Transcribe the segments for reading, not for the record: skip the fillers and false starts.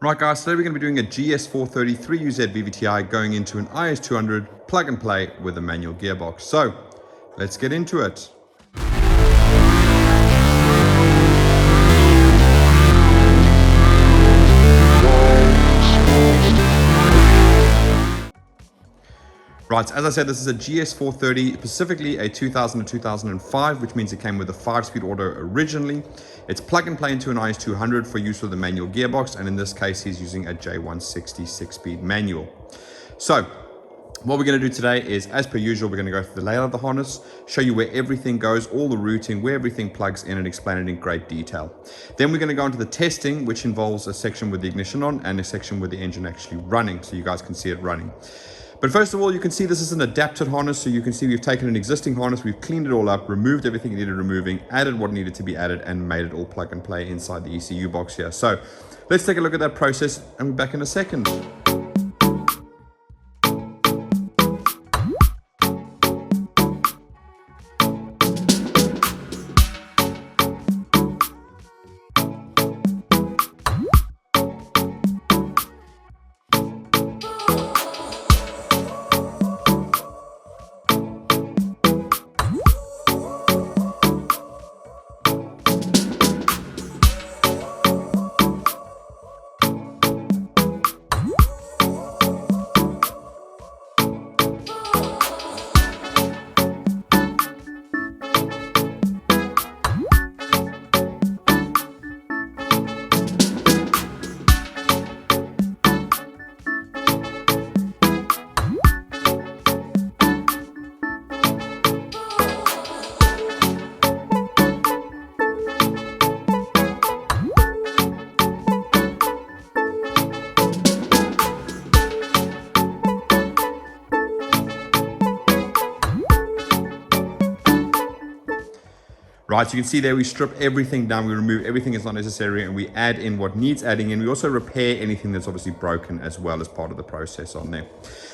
Right guys, today we're going to be doing a GS430 3UZ VVT-i going into an IS200 plug and play with a manual gearbox. So let's get into it. Right, as I said, this is a GS430, specifically a 2000 to 2005, which means it came with a 5-speed auto originally. It's plug and play into an IS200 for use with the manual gearbox, and in this case, he's using a J160 6-speed manual. So, what we're going to do today is, as per usual, we're going to go through the layout of the harness, show you where everything goes, all the routing, where everything plugs in, and explain it in great detail. Then we're going to go into the testing, which involves a section with the ignition on and a section with the engine actually running, so you guys can see it running. But first of all, you can see this is an adapted harness, so you can see we've taken an existing harness, we've cleaned it all up, removed everything it needed removing, added what needed to be added, and made it all plug and play inside the ECU box here. So let's take a look at that process, and we're back in a second. Right, so you can see there we strip everything down, we remove everything that's not necessary, and we add in what needs adding in. We also repair anything that's obviously broken as well as part of the process on there.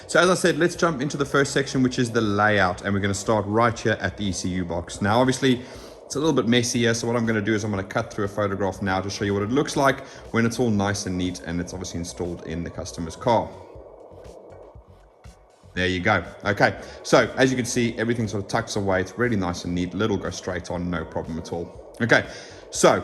So as I said, let's jump into the first section, which is the layout, and we're going to start right here at the ECU box. Now obviously it's a little bit messy here, so what I'm going to do is I'm going to cut through a photograph now to show you what it looks like when it's all nice and neat and it's obviously installed in the customer's car. There you go. Okay, so as you can see, everything sort of tucks away. It's really nice and neat. Little go straight on, no problem at all. Okay, so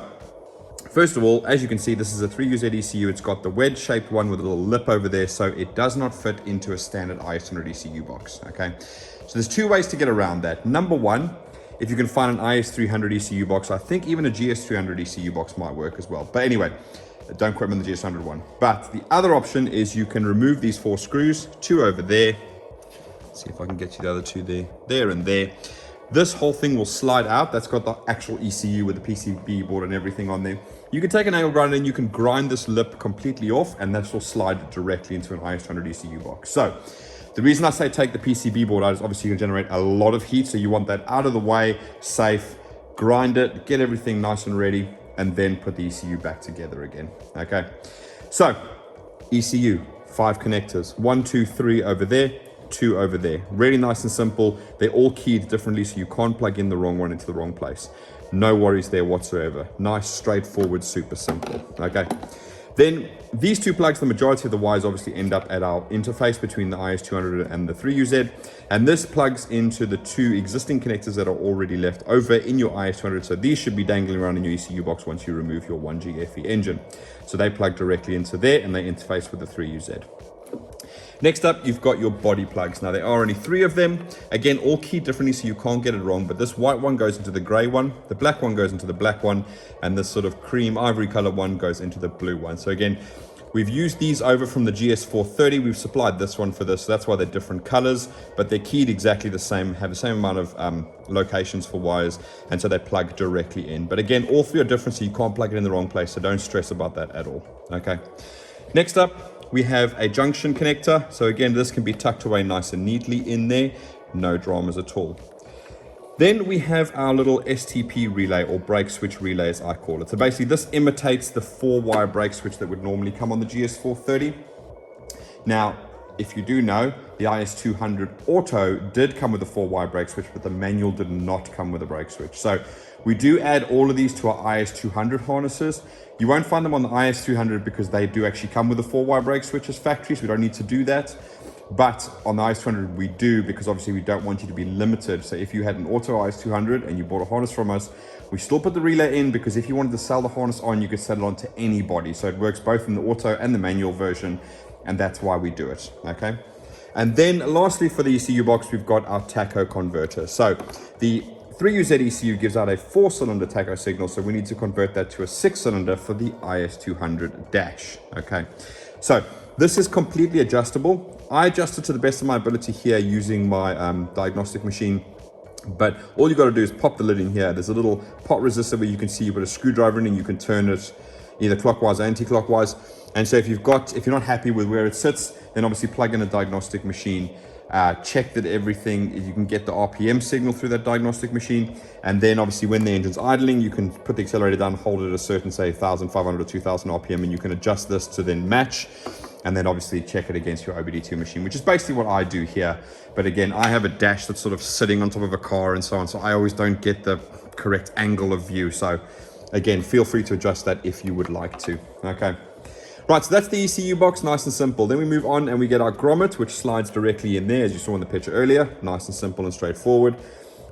first of all, as you can see, this is a 3UZ ECU. It's got the wedge-shaped one with a little lip over there, so it does not fit into a standard IS200 ECU box. Okay, so there's two ways to get around that. Number one, if you can find an IS300 ECU box, I think even a GS300 ECU box might work as well. But anyway, don't quote me on the GS100 one. But the other option is you can remove these 4 screws, 2 over there. See if I can get you the other 2 there and there. This whole thing will slide out. That's got the actual ECU with the PCB board and everything on there. You can take an angle grinder and you can grind this lip completely off, and that will slide directly into an IS200 ECU box. So the reason I say take the PCB board out is obviously you can generate a lot of heat, so you want that out of the way, safe, grind it, get everything nice and ready, and then put the ECU back together again. Okay, so ECU, 5 connectors, 1, 2, 3 over there, 2 over there. Really nice and simple. They're all keyed differently, so you can't plug in the wrong one into the wrong place. No worries there whatsoever. Nice, straightforward, super simple. Okay, then these 2 plugs, the majority of the wires obviously end up at our interface between the IS200 and the 3UZ, and this plugs into the 2 existing connectors that are already left over in your IS200. So these should be dangling around in your ECU box once you remove your 1G-FE engine. So they plug directly into there and they interface with the 3UZ. Next up, you've got your body plugs. Now, there are only 3 of them. Again, all keyed differently, so you can't get it wrong. But this white one goes into the gray one, the black one goes into the black one, and this sort of cream ivory color one goes into the blue one. So again, we've used these over from the GS430. We've supplied this one for this, so that's why they're different colors, but they're keyed exactly the same, have the same amount of locations for wires, and so they plug directly in. But again, all 3 are different, so you can't plug it in the wrong place, so don't stress about that at all. Okay. Next up, we have a junction connector. So again, this can be tucked away nice and neatly in there. No dramas at all. Then we have our little STP relay, or brake switch relay as I call it. So basically this imitates the 4-wire brake switch that would normally come on the GS430. Now, if you do know, the IS200 Auto did come with a 4-wire brake switch, but the manual did not come with a brake switch. So we do add all of these to our IS200 harnesses. You won't find them on the IS200 because they do actually come with a 4-wire brake switch as factory, so we don't need to do that. But on the IS200 we do, because obviously we don't want you to be limited. So if you had an auto IS200 and you bought a harness from us, we still put the relay in, because if you wanted to sell the harness on, you could sell it on to any body. So it works both in the auto and the manual version, and that's why we do it, okay? And then lastly, for the ECU box, we've got our tacho converter. So the 3UZ ECU gives out a 4-cylinder tacho signal, so we need to convert that to a 6-cylinder for the IS200 dash, okay? So this is completely adjustable. I adjust it to the best of my ability here using my diagnostic machine, but all you got to do is pop the lid in here. There's a little pot resistor where you can see you put a screwdriver in and you can turn it either clockwise or anti-clockwise. And so if you're not happy with where it sits, then obviously plug in a diagnostic machine, check that everything, you can get the RPM signal through that diagnostic machine. And then obviously when the engine's idling, you can put the accelerator down, hold it at a certain, say 1,500 or 2,000 RPM, and you can adjust this to then match. And then obviously check it against your OBD2 machine, which is basically what I do here. But again, I have a dash that's sort of sitting on top of a car and so on, so I always don't get the correct angle of view. So again, feel free to adjust that if you would like to. Okay. Right, so that's the ECU box, nice and simple. Then we move on and we get our grommet, which slides directly in there, as you saw in the picture earlier. Nice and simple and straightforward.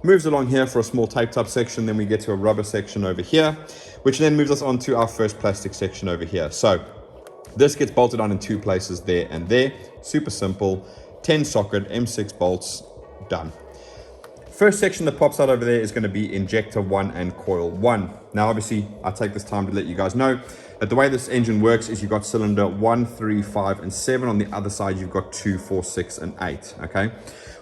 Moves along here for a small taped up section. Then we get to a rubber section over here, which then moves us on to our first plastic section over here. So this gets bolted on in 2 places, there and there. Super simple, 10 socket, M6 bolts, done. First section that pops out over there is going to be injector 1 and coil 1. Now obviously I take this time to let you guys know that the way this engine works is you've got cylinder 1, 3, 5 and 7. On the other side you've got 2, 4, 6 and 8. Okay,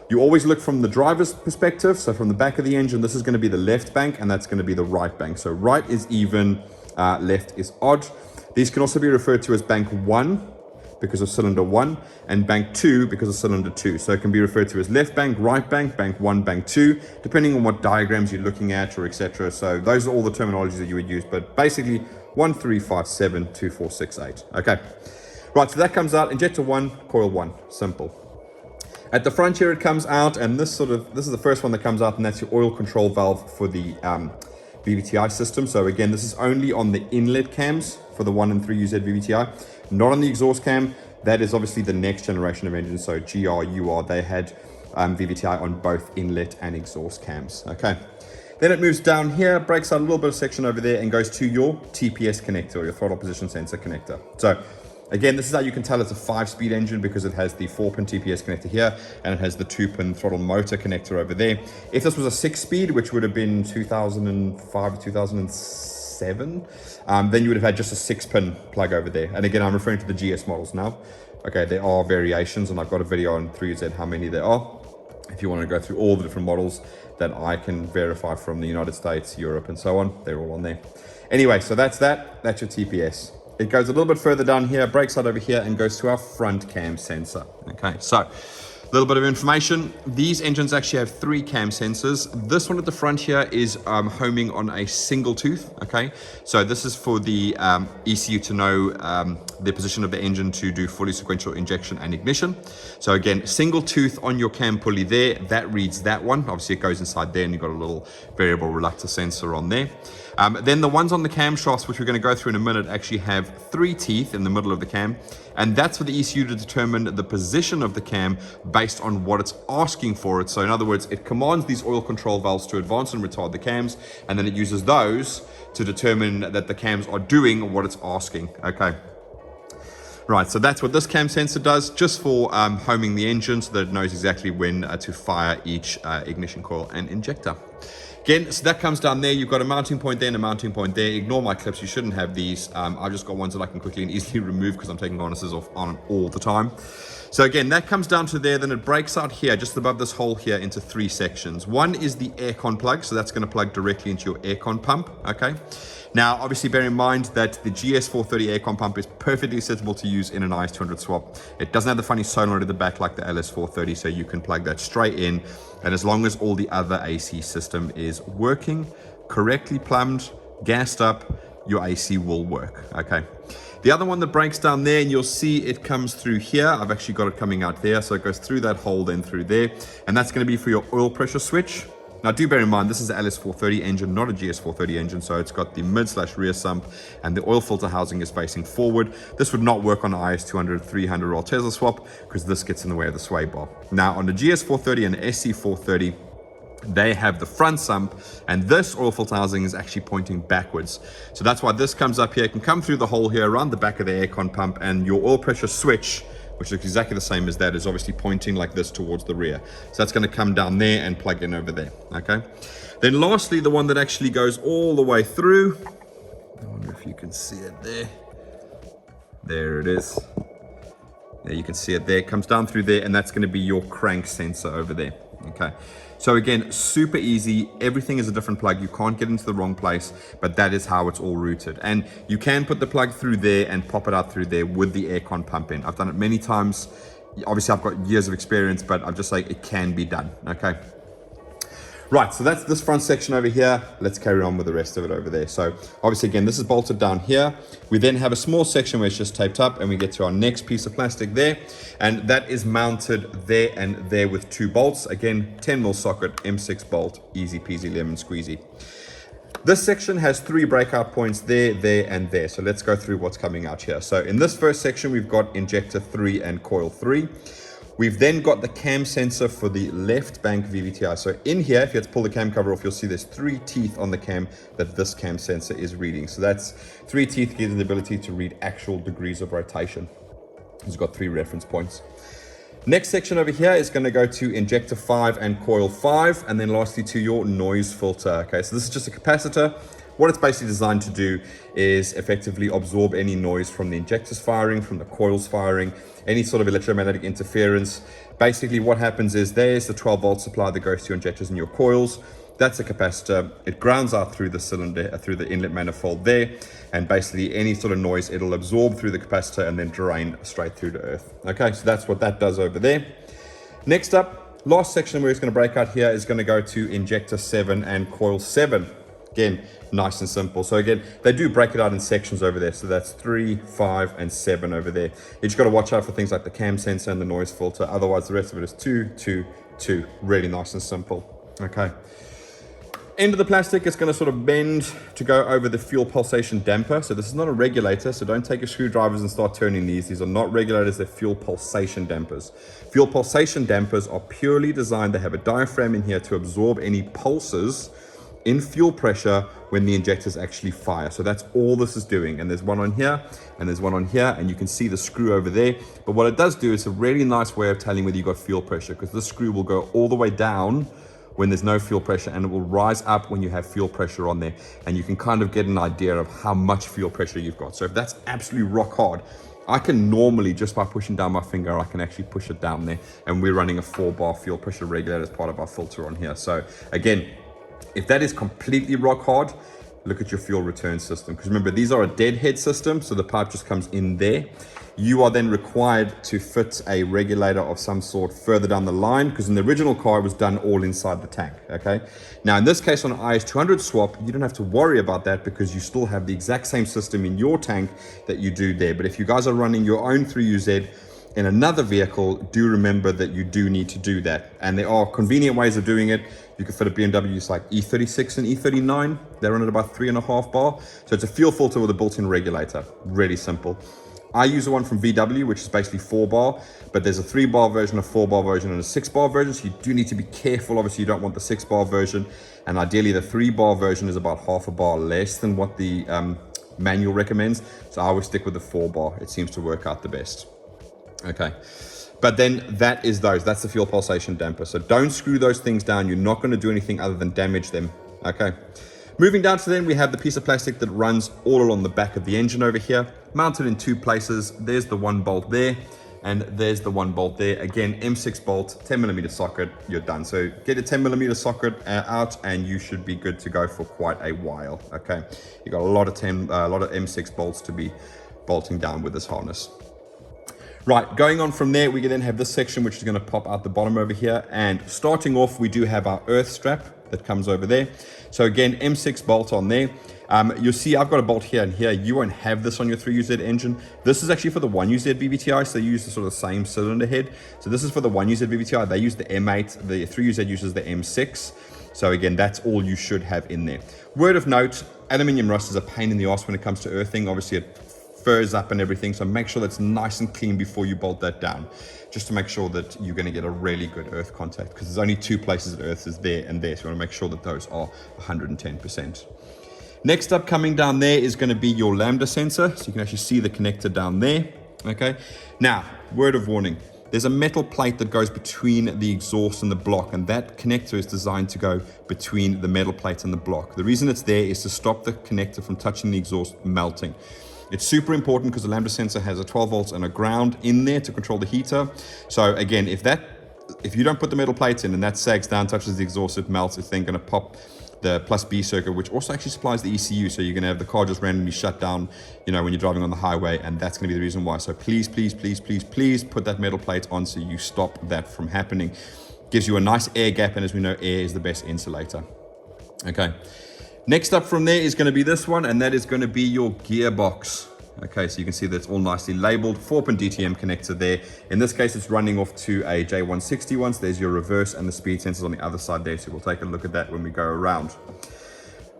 you always look from the driver's perspective. So from the back of the engine, this is going to be the left bank and that's going to be the right bank. So right is even, left is odd. These can also be referred to as bank 1 because of cylinder 1 and bank 2 because of cylinder 2. So it can be referred to as left bank, right bank, bank 1, bank 2, depending on what diagrams you're looking at or etc. So those are all the terminologies that you would use, but basically 1, 3, 5, 7, 2, 4, 6, 8. Okay, right, so that comes out, injector 1, coil 1, simple. At the front here it comes out, and this is the first one that comes out, and that's your oil control valve for the VVT-i system. So again, this is only on the inlet cams for the 1 and 3UZ VVT-i, not on the exhaust cam. That is obviously the next generation of engines. So GR, UR, they had VVT-i on both inlet and exhaust cams. Okay, then it moves down here, breaks out a little bit of section over there and goes to your TPS connector, or your throttle position sensor connector. So again, this is how you can tell it's a 5-speed engine, because it has the 4-pin TPS connector here and it has the 2-pin throttle motor connector over there. If this was a 6-speed, which would have been 2005 to 2007, then you would have had just a 6-pin plug over there. And again, I'm referring to the GS models now. Okay, there are variations, and I've got a video on 3UZ how many there are, if you want to go through all the different models that I can verify from the United States, Europe and so on. They're all on there. Anyway, so that's your TPS. It goes a little bit further down here, breaks out over here and goes to our front cam sensor. Okay, so a little bit of information. These engines actually have 3 cam sensors. This one at the front here is homing on a single tooth. Okay, so this is for the ECU to know the position of the engine to do fully sequential injection and ignition. So again, single tooth on your cam pulley there, that reads that one. Obviously it goes inside there and you've got a little variable reluctor sensor on there. Then the ones on the camshafts, which we're going to go through in a minute, actually have 3 teeth in the middle of the cam, and that's for the ECU to determine the position of the cam based on what it's asking for it. So in other words, it commands these oil control valves to advance and retard the cams, and then it uses those to determine that the cams are doing what it's asking. Okay. Right, so that's what this cam sensor does, just for homing the engine so that it knows exactly when to fire each ignition coil and injector. Again, so that comes down there. You've got a mounting point there and a mounting point there. Ignore my clips, you shouldn't have these. I've just got ones that I can quickly and easily remove because I'm taking harnesses off on all the time. So again, that comes down to there, then it breaks out here, just above this hole here, into 3 sections. One is the aircon plug, so that's going to plug directly into your aircon pump, okay? Now, obviously bear in mind that the GS430 aircon pump is perfectly acceptable to use in an IS200 swap. It doesn't have the funny solenoid at the back like the LS430, so you can plug that straight in, and as long as all the other AC system is working, correctly plumbed, gassed up, your AC will work, okay? The other one that breaks down there, and you'll see it comes through here. I've actually got it coming out there, so it goes through that hole, then through there, and that's going to be for your oil pressure switch. Now do bear in mind, this is an LS430 engine, not a GS430 engine, so it's got the mid/rear sump, and the oil filter housing is facing forward. This would not work on an IS200, 300 or Tesla swap, because this gets in the way of the sway bar. Now on the GS430 and the SC430, they have the front sump, and this oil filter housing is actually pointing backwards. So that's why this comes up here. It can come through the hole here around the back of the aircon pump, and your oil pressure switch, which looks exactly the same as that, is obviously pointing like this towards the rear. So that's going to come down there and plug in over there. Okay. Then lastly, the one that actually goes all the way through. I wonder if you can see it there. There it is. There you can see it there. It comes down through there, and that's going to be your crank sensor over there. Okay. So again, super easy. Everything is a different plug. You can't get into the wrong place, but that is how it's all routed. And you can put the plug through there and pop it out through there with the aircon pump in. I've done it many times. Obviously, I've got years of experience, but I'm just like, it can be done. Okay. Right, so that's this front section over here. Let's carry on with the rest of it over there. So obviously, again, this is bolted down here. We then have a small section where it's just taped up, and we get to our next piece of plastic there. And that is mounted there and there with 2 bolts. Again, 10mm socket, M6 bolt, easy peasy lemon squeezy. This section has 3 breakout points there, there, and there. So let's go through what's coming out here. So in this first section, we've got injector 3 and coil 3. We've then got the cam sensor for the left bank VVT-i. So in here, if you had to pull the cam cover off, you'll see there's 3 teeth on the cam that this cam sensor is reading. So that's 3 teeth giving the ability to read actual degrees of rotation. It's got 3 reference points. Next section over here is going to go to injector 5 and coil 5, and then lastly to your noise filter. Okay, so this is just a capacitor. What it's basically designed to do is effectively absorb any noise from the injectors firing, from the coils firing, any sort of electromagnetic interference. Basically what happens is there's the 12-volt supply that goes to your injectors and your coils. That's a capacitor. It grounds out through the cylinder, through the inlet manifold there, and basically any sort of noise it'll absorb through the capacitor and then drain straight through to earth. Okay, so that's what that does over there. Next up, last section where it's going to break out here is going to go to injector 7 and coil 7. Again, nice and simple. So again, they do break it out in sections over there. So that's 3, 5, and 7 over there. You just got to watch out for things like the cam sensor and the noise filter. Otherwise, the rest of it is 2, 2, 2. Really nice and simple. Okay. End of the plastic is going to sort of bend to go over the fuel pulsation damper. So this is not a regulator, so don't take your screwdrivers and start turning these. These are not regulators, they're fuel pulsation dampers. Fuel pulsation dampers are purely designed, they have a diaphragm in here to absorb any pulses in fuel pressure when the injectors actually fire. So that's all this is doing. And there's one on here, and there's one on here, and you can see the screw over there. But what it does do is a really nice way of telling whether you've got fuel pressure, because this screw will go all the way down when there's no fuel pressure, and it will rise up when you have fuel pressure on there. And you can kind of get an idea of how much fuel pressure you've got. So if that's absolutely rock hard, I can normally, just by pushing down my finger, I can actually push it down there. And we're running a 4-bar fuel pressure regulator as part of our filter on here. So again, if that is completely rock hard, look at your fuel return system. Because remember, these are a deadhead system, so the pipe just comes in there. You are then required to fit a regulator of some sort further down the line, because in the original car, it was done all inside the tank, okay? Now, in this case, on an IS200 swap, you don't have to worry about that because you still have the exact same system in your tank that you do there. But if you guys are running your own 3UZ in another vehicle, do remember that you do need to do that. And there are convenient ways of doing it. You can fit a BMW like E36 and E39. They run at about 3.5 bar. So it's a fuel filter with a built-in regulator. Really simple. I use the one from VW, which is basically 4 bar, but there's a 3-bar version, a 4-bar version, and a 6-bar version. So you do need to be careful. Obviously, you don't want the 6-bar version. And ideally, the 3-bar version is about half a bar less than what the manual recommends. So I always stick with the 4-bar. It seems to work out the best. Okay, but then that's the fuel pulsation damper. So don't screw those things down. You're not going to do anything other than damage them. Okay, moving down to then we have the piece of plastic that runs all along the back of the engine over here, mounted in 2 places. There's the 1 bolt there, and there's the 1 bolt there. Again, M6 bolt, 10mm socket, you're done. So get a 10mm socket out and you should be good to go for quite a while. Okay, you got a lot of M6 bolts to be bolting down with this harness. Right, going on from there, we can then have this section, which is going to pop out the bottom over here. And starting off, we do have our earth strap that comes over there. So again, M6 bolt on there. You'll see I've got a bolt here and here. You won't have this on your 3UZ engine. This is actually for the 1UZ VVT-i, so they use the sort of same cylinder head. So this is for the 1UZ VVT-i. They use the M8, the 3UZ uses the M6. So again, that's all you should have in there. Word of note, aluminium rust is a pain in the ass when it comes to earthing. Obviously it furs up and everything, so make sure that's nice and clean before you bolt that down, just to make sure that you're going to get a really good earth contact, because there's only two places that earth is there and there, so you want to make sure that those are 110%. Next up, coming down there is going to be your Lambda sensor, so you can actually see the connector down there. Okay, now word of warning, there's a metal plate that goes between the exhaust and the block, and that connector is designed to go between the metal plate and the block. The reason it's there is to stop the connector from touching the exhaust melting. It's super important because the Lambda sensor has a 12 volts and a ground in there to control the heater. So again, if you don't put the metal plates in and that sags down, touches the exhaust, it melts, it's then going to pop the plus B circuit, which also actually supplies the ECU. So you're going to have the car just randomly shut down, you know, when you're driving on the highway, and that's going to be the reason why. So please, please, please, please, please put that metal plate on so you stop that from happening. Gives you a nice air gap, and as we know, air is the best insulator. Okay. Next up from there is going to be this one, and that is going to be your gearbox. Okay, so you can see that's all nicely labeled, 4-pin DTM connector there. In this case, it's running off to a J161, so there's your reverse and the speed sensors on the other side there, so we'll take a look at that when we go around.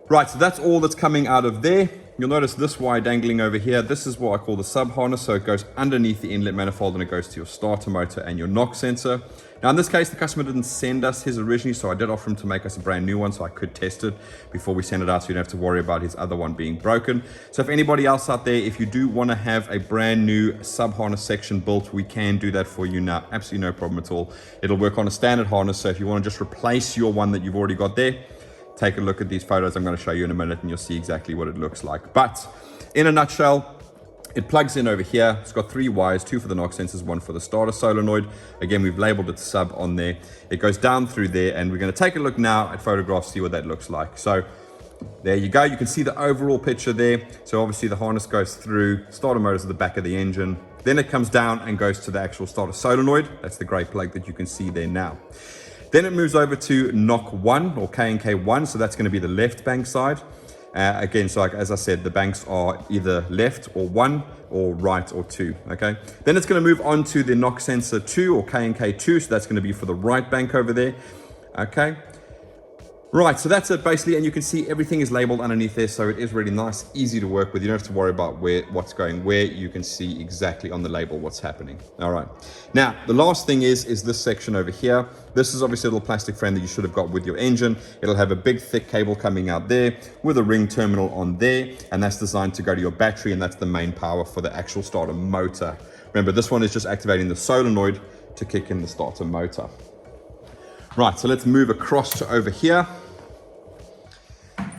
Right, so that's all that's coming out of there. You'll notice this wire dangling over here. This is what I call the sub harness, so it goes underneath the inlet manifold and it goes to your starter motor and your knock sensor. Now in this case, the customer didn't send us his originally, so I did offer him to make us a brand new one so I could test it before we send it out, so you don't have to worry about his other one being broken. So if anybody else out there, if you do want to have a brand new sub harness section built, we can do that for you now. Absolutely no problem at all. It'll work on a standard harness, so if you want to just replace your one that you've already got there, take a look at these photos I'm going to show you in a minute and you'll see exactly what it looks like. But in a nutshell, it plugs in over here. It's got 3 wires, 2 for the knock sensors, 1 for the starter solenoid. Again, we've labeled it sub on there. It goes down through there, and we're going to take a look now at photographs, see what that looks like. So there you go. You can see the overall picture there. So obviously the harness goes through, starter motor is at the back of the engine. Then it comes down and goes to the actual starter solenoid. That's the gray plug that you can see there now. Then it moves over to knock 1 or K&K 1, so that's going to be the left bank side. Again, so like, as I said, the banks are either left or 1 or right or 2, okay? Then it's going to move on to the knock sensor 2 or K&K 2, so that's going to be for the right bank over there, okay? Right, so that's it basically, and you can see everything is labeled underneath there, so it is really nice, easy to work with. You don't have to worry about what's going where. You can see exactly on the label what's happening. All right, now the last thing is this section over here. This is obviously a little plastic frame that you should have got with your engine. It'll have a big thick cable coming out there with a ring terminal on there, and that's designed to go to your battery, and that's the main power for the actual starter motor. Remember, this one is just activating the solenoid to kick in the starter motor. Right, so let's move across to over here.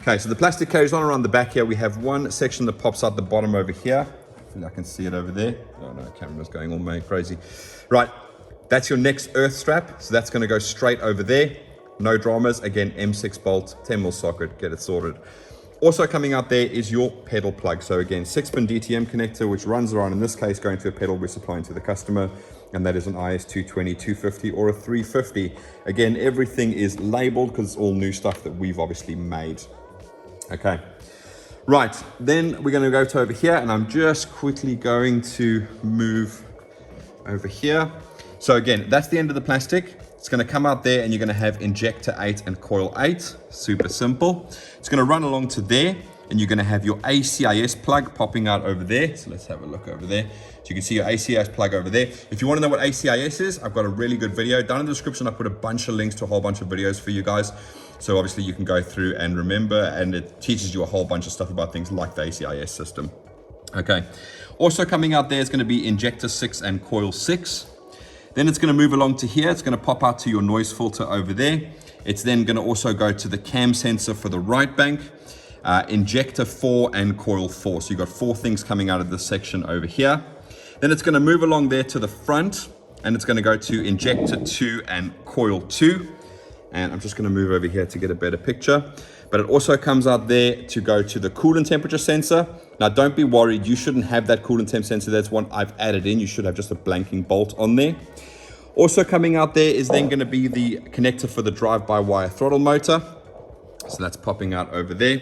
Okay, so the plastic carries on around the back here. We have one section that pops out the bottom over here. Hopefully I can see it over there. Oh no, camera's going all mad crazy. Right, that's your next earth strap. So that's gonna go straight over there. No dramas. Again, M6 bolt, 10mm socket, get it sorted. Also coming out there is your pedal plug. So again, 6-pin DTM connector, which runs around, in this case, going to a pedal we're supplying to the customer. And that is an IS220, 250 or a 350. Again, everything is labeled because it's all new stuff that we've obviously made. Okay, right, then we're going to go to over here, and I'm just quickly going to move over here. So again, that's the end of the plastic. It's going to come out there, and you're going to have injector 8 and coil 8. Super simple. It's going to run along to there, and you're going to have your ACIS plug popping out over there. So let's have a look over there. So you can see your ACIS plug over there. If you want to know what ACIS is, I've got a really good video. Down in the description, I put a bunch of links to a whole bunch of videos for you guys. So obviously you can go through and remember, and it teaches you a whole bunch of stuff about things like the ACIS system. Okay. Also coming out there is going to be injector 6 and coil 6. Then it's going to move along to here. It's going to pop out to your noise filter over there. It's then going to also go to the cam sensor for the right bank, injector 4 and coil 4. So you've got 4 things coming out of this section over here. Then it's going to move along there to the front, and it's going to go to injector 2 and coil 2. And I'm just going to move over here to get a better picture. But it also comes out there to go to the coolant temperature sensor. Now, don't be worried. You shouldn't have that coolant temp sensor. That's one I've added in. You should have just a blanking bolt on there. Also coming out there is then going to be the connector for the drive-by-wire throttle motor. So that's popping out over there.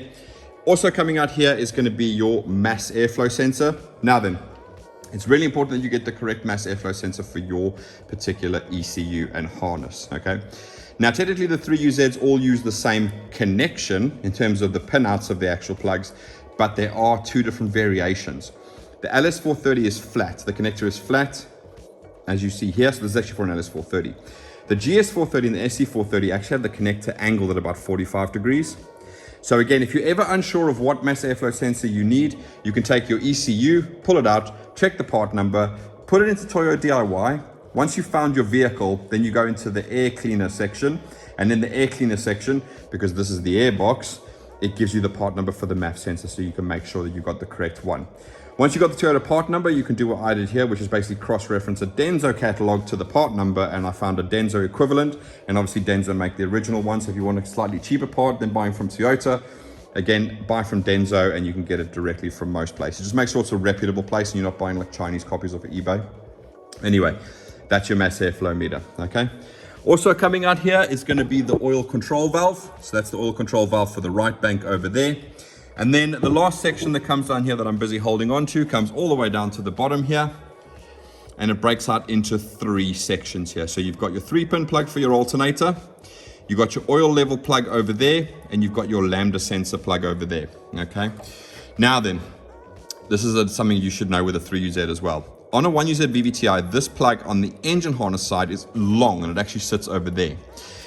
Also coming out here is going to be your mass airflow sensor. Now then, it's really important that you get the correct mass airflow sensor for your particular ECU and harness, okay? Now, technically the 3UZs all use the same connection in terms of the pinouts of the actual plugs, but there are two different variations. The LS430 is flat. The connector is flat, as you see here. So this is actually for an LS430. The GS430 and the SC430 actually have the connector angled at about 45 degrees. So again, if you're ever unsure of what mass airflow sensor you need, you can take your ECU, pull it out, check the part number, put it into Toyota DIY. Once you've found your vehicle, then you go into the air cleaner section. And in the air cleaner section, because this is the air box, it gives you the part number for the MAF sensor so you can make sure that you got the correct one. Once you got the Toyota part number, you can do what I did here, which is basically cross-reference a Denso catalog to the part number, and I found a Denso equivalent, and obviously Denso make the original one, so if you want a slightly cheaper part than buying from Toyota, again, buy from Denso and you can get it directly from most places. Just make sure it's a reputable place and you're not buying like Chinese copies off of eBay. Anyway, that's your mass airflow meter, okay? Also coming out here is going to be the oil control valve. So that's the oil control valve for the right bank over there. And then the last section that comes down here that I'm busy holding on to comes all the way down to the bottom here. And it breaks out into 3 sections here. So you've got your 3-pin plug for your alternator. You've got your oil level plug over there. And you've got your Lambda sensor plug over there. Okay. Now then, this is something you should know with a 3UZ as well. On a 1UZ VVT-i, this plug on the engine harness side is long and it actually sits over there.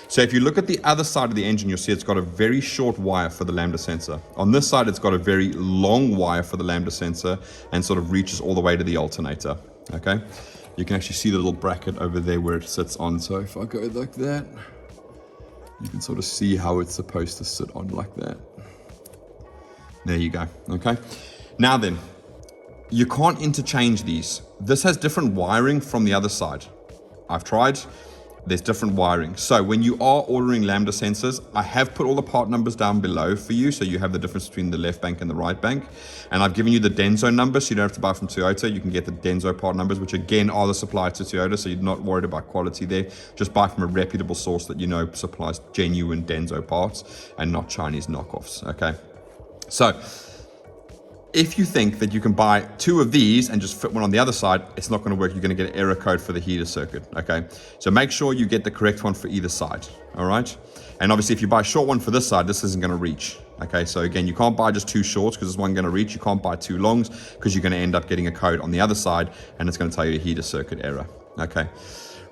So if you look at the other side of the engine, you'll see it's got a very short wire for the Lambda sensor. On this side, it's got a very long wire for the Lambda sensor and sort of reaches all the way to the alternator, okay? You can actually see the little bracket over there where it sits on. So if I go like that, you can sort of see how it's supposed to sit on like that. There you go, okay? Now then, you can't interchange these. This has different wiring from the other side. I've tried. There's different wiring. So when you are ordering Lambda sensors, I have put all the part numbers down below for you, so you have the difference between the left bank and the right bank. And I've given you the Denso number, so you don't have to buy from Toyota. You can get the Denso part numbers, which again are the supplier to Toyota, so you're not worried about quality there. Just buy from a reputable source that you know supplies genuine Denso parts and not Chinese knockoffs, okay? So if you think that you can buy 2 of these and just fit one on the other side, it's not going to work. You're going to get an error code for the heater circuit, okay? So make sure you get the correct one for either side, all right? And obviously, if you buy a short one for this side, this isn't going to reach, okay? So again, you can't buy just 2 shorts because this one's going to reach. You can't buy 2 longs because you're going to end up getting a code on the other side and it's going to tell you a heater circuit error, okay?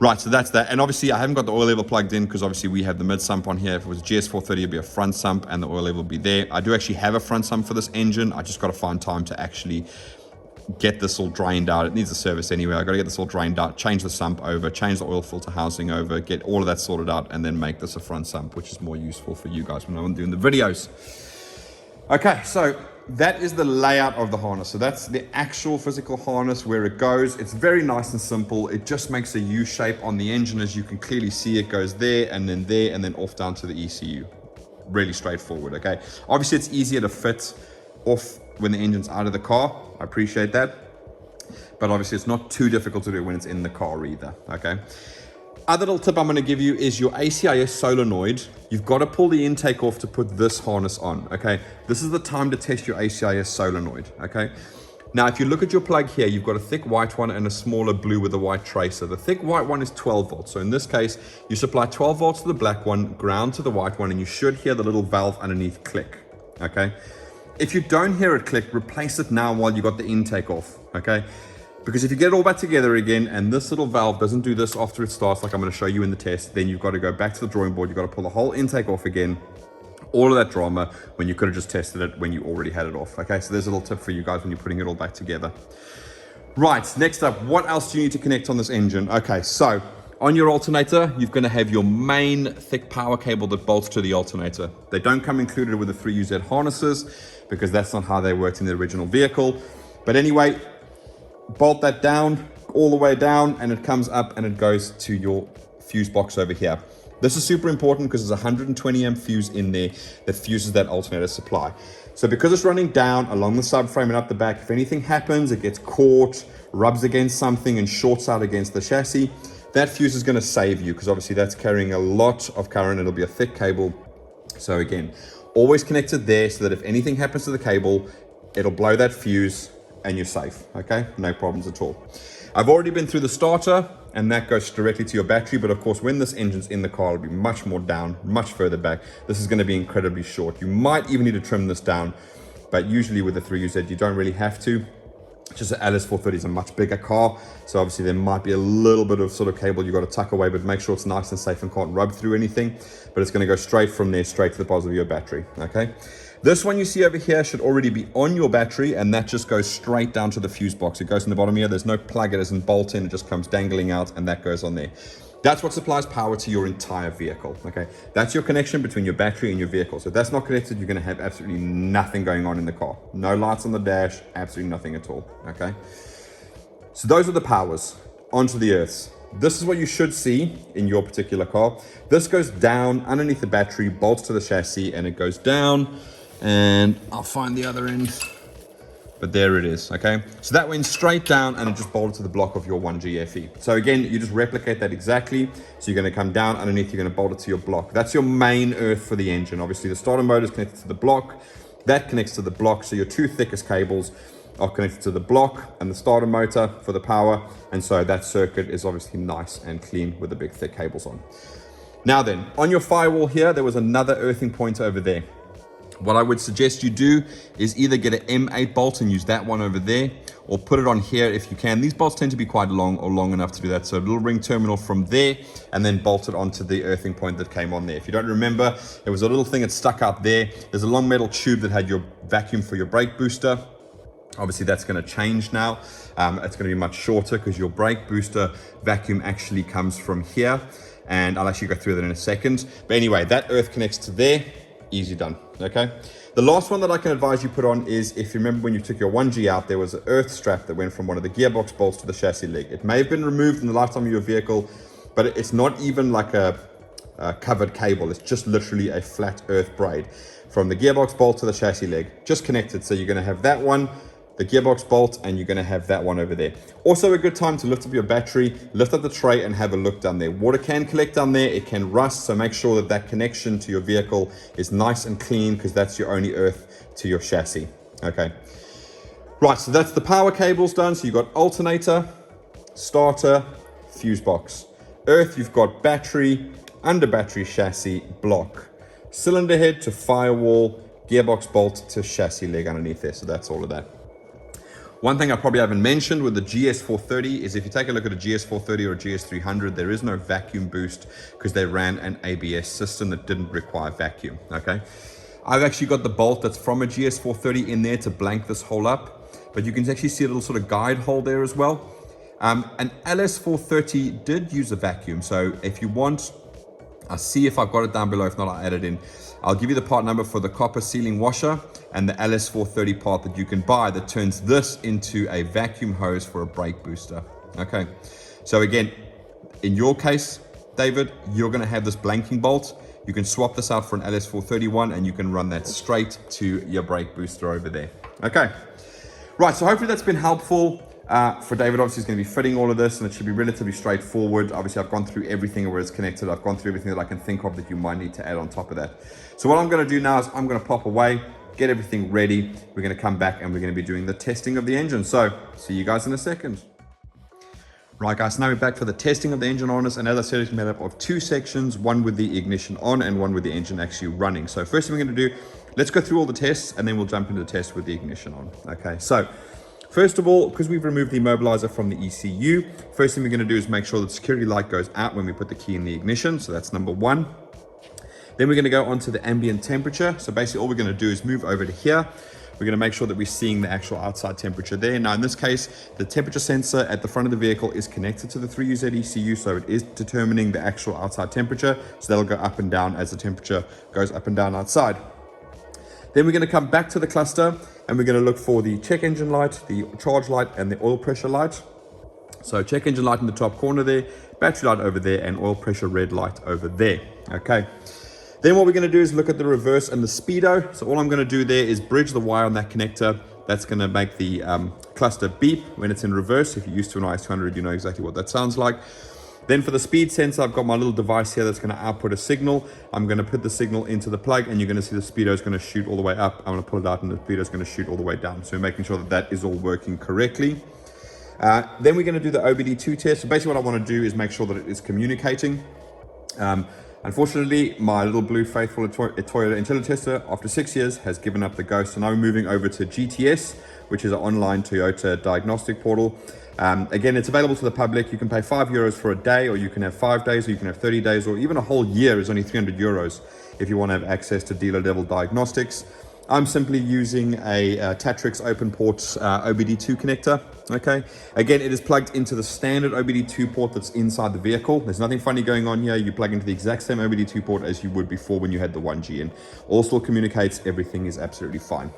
Right, so that's that. And obviously, I haven't got the oil level plugged in because obviously we have the mid sump on here. If it was a GS430, it'd be a front sump and the oil level would be there. I do actually have a front sump for this engine. I just got to find time to actually get this all drained out. It needs a service anyway. I got to get this all drained out, change the sump over, change the oil filter housing over, get all of that sorted out, and then make this a front sump, which is more useful for you guys when I'm doing the videos. Okay, so that is the layout of the harness. So that's the actual physical harness where it goes. It's very nice and simple. It just makes a U shape on the engine. As you can clearly see, it goes there and then off down to the ECU. Really straightforward, okay? Obviously, it's easier to fit off when the engine's out of the car. I appreciate that. But obviously, it's not too difficult to do when it's in the car either, okay? Other little tip I'm going to give you is your ACIS solenoid. You've got to pull the intake off to put this harness on, okay? This is the time to test your ACIS solenoid, okay? Now, if you look at your plug here, you've got a thick white one and a smaller blue with a white tracer. The thick white one is 12 volts. So in this case, you supply 12 volts to the black one, ground to the white one, and you should hear the little valve underneath click, okay? If you don't hear it click, replace it now while you got the intake off, okay? Because if you get it all back together again and this little valve doesn't do this after it starts, like I'm going to show you in the test, then you've got to go back to the drawing board. You've got to pull the whole intake off again. All of that drama when you could have just tested it when you already had it off. Okay, so there's a little tip for you guys when you're putting it all back together. Right, next up, what else do you need to connect on this engine? Okay, so on your alternator, you're going to have your main thick power cable that bolts to the alternator. They don't come included with the 3UZ harnesses because that's not how they worked in the original vehicle. But anyway, bolt that down, all the way down, and it comes up and it goes to your fuse box over here. This is super important because there's a 120 amp fuse in there that fuses that alternator supply. So because it's running down along the subframe and up the back, if anything happens, it gets caught, rubs against something and shorts out against the chassis, that fuse is going to save you because obviously that's carrying a lot of current. It'll be a thick cable. So again, Always connect it there so that if anything happens to the cable, it'll blow that fuse and you're safe, okay? No problems at all. I've already been through the starter, and that goes directly to your battery, but of course, when this engine's in the car, it'll be much more down, much further back. This is gonna be incredibly short. You might even need to trim this down, but usually with the 3UZ, you don't really have to. Just the LS430 is a much bigger car, so obviously there might be a little bit of sort of cable you got to tuck away, but make sure it's nice and safe and can't rub through anything. But it's going to go straight from there, straight to the bottom of your battery, okay? This one you see over here should already be on your battery, and that just goes straight down to the fuse box. It goes in the bottom here. There's no plug, it isn't bolt in, it just comes dangling out, and that goes on there. That's what supplies power to your entire vehicle, okay? That's your connection between your battery and your vehicle. So if that's not connected, you're gonna have absolutely nothing going on in the car. No lights on the dash, absolutely nothing at all, okay? So those are the powers onto the earths. This is what you should see in your particular car. This goes down underneath the battery, bolts to the chassis, and it goes down, and I'll find the other end. But there it is, okay? So that went straight down and it just bolted to the block of your 1G-FE. So again, you just replicate that exactly. So you're gonna come down underneath, you're gonna bolt it to your block. That's your main earth for the engine. Obviously the starter motor is connected to the block. That connects to the block. So your two thickest cables are connected to the block and the starter motor for the power. And so that circuit is obviously nice and clean with the big thick cables on. Now then, on your firewall here, there was another earthing point over there. What I would suggest you do is either get an M8 bolt and use that one over there, or put it on here if you can. These bolts tend to be quite long or long enough to do that. So a little ring terminal from there, and then bolt it onto the earthing point that came on there. If you don't remember, there was a little thing that stuck out there. There's a long metal tube that had your vacuum for your brake booster. Obviously that's going to change now. It's going to be much shorter because your brake booster vacuum actually comes from here. And I'll actually go through that in a second. But anyway, that earth connects to there. Easy done, okay? The last one that I can advise you put on is, if you remember when you took your 1G out, there was an earth strap that went from one of the gearbox bolts to the chassis leg. It may have been removed in the lifetime of your vehicle, but it's not even like a covered cable. It's just literally a flat earth braid from the gearbox bolt to the chassis leg, just connected. So you're gonna have that one, the gearbox bolt, and you're gonna have that one over there. Also a good time to lift up your battery, lift up the tray and have a look down there. Water can collect down there, it can rust, so make sure that that connection to your vehicle is nice and clean, because that's your only earth to your chassis, okay? Right, so that's the power cables done. So you've got alternator, starter, fuse box. Earth, you've got battery, under battery chassis, block. Cylinder head to firewall, gearbox bolt to chassis leg underneath there, so that's all of that. One thing I probably haven't mentioned with the GS430 is, if you take a look at a GS430 or a GS300, there is no vacuum boost because they ran an ABS system that didn't require vacuum, okay? I've actually got the bolt that's from a GS430 in there to blank this hole up, but you can actually see a little sort of guide hole there as well. An LS430 did use a vacuum, so if you want, I'll see if I've got it down below. If not, I'll add it in. I'll give you the part number for the copper sealing washer and the LS430 part that you can buy that turns this into a vacuum hose for a brake booster. Okay, so again, in your case, David, you're going to have this blanking bolt. You can swap this out for an LS431 and you can run that straight to your brake booster over there. Okay, right, so hopefully that's been helpful. For David, obviously, he's going to be fitting all of this, and it should be relatively straightforward. Obviously, I've gone through everything where it's connected. I've gone through everything that I can think of that you might need to add on top of that. So what I'm going to do now is I'm going to pop away, get everything ready. We're going to come back and we're going to be doing the testing of the engine. So see you guys in a second. Right, guys, now we're back for the testing of the engine on us. And as I said, it's made up of two sections, one with the ignition on and one with the engine actually running. So first thing we're going to do, let's go through all the tests and then we'll jump into the test with the ignition on. Okay, so first of all, because we've removed the immobilizer from the ECU, first thing we're going to do is make sure the security light goes out when we put the key in the ignition. So that's number one. Then we're going to go on to the ambient temperature. So basically all we're going to do is move over to here. We're going to make sure that we're seeing the actual outside temperature there. Now in this case, the temperature sensor at the front of the vehicle is connected to the 3UZ ECU, so it is determining the actual outside temperature. So that'll go up and down as the temperature goes up and down outside. Then we're going to come back to the cluster and we're going to look for the check engine light, the charge light, and the oil pressure light. So check engine light in the top corner there, battery light over there, and oil pressure red light over there. Okay. Then what we're going to do is look at the reverse and the speedo. So all I'm going to do there is bridge the wire on that connector. That's going to make the cluster beep when it's in reverse. If you're used to an IS200, you know exactly what that sounds like. Then for the speed sensor, I've got my little device here that's going to output a signal. I'm going to put the signal into the plug, and you're going to see the speedo is going to shoot all the way up. I'm going to pull it out, and the speedo is going to shoot all the way down. So we're making sure that that is all working correctly. Then we're going to do the OBD2 test. So basically what I want to do is make sure that it is communicating. Unfortunately, my little blue faithful Toyota Intelli tester, after 6 years, has given up the ghost. So now we're moving over to GTS, which is an online Toyota diagnostic portal. Again, it's available to the public. You can pay €5 for a day, or you can have 5 days, or you can have 30 days, or even a whole year is only €300 if you want to have access to dealer level diagnostics. I'm simply using a Tatrix open port OBD2 connector. Okay, again, it is plugged into the standard OBD2 port that's inside the vehicle. There's nothing funny going on here. You plug into the exact same OBD2 port as you would before when you had the 1G in. All still communicates, everything is absolutely fine.